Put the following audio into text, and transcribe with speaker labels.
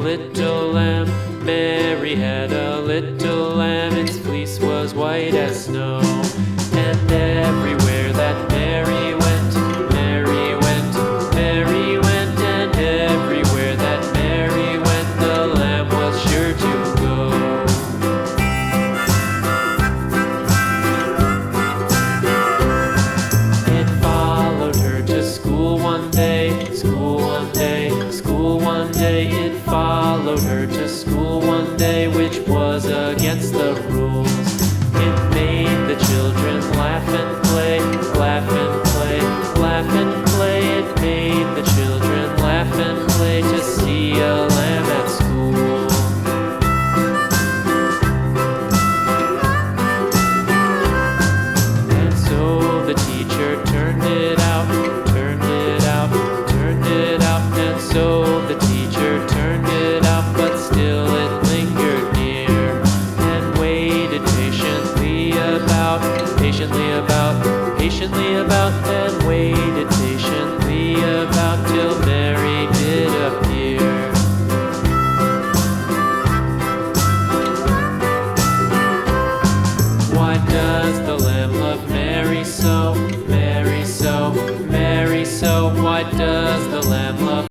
Speaker 1: little lamb. Mary had a little lamb, its fleece was white as snow. And everywhere that Mary went, Mary went, Mary went, and everywhere that Mary went, the lamb was sure to go. It followed her to school one day, school one day, school one day. It followed her to school one day, which was against the rules. It made the children laugh and play, laugh and play, laugh and play. It made the children laugh and play to see a lamb at school. And so the teacher turned it out, turned it out, turned it out. And so the teacher turned it out, but still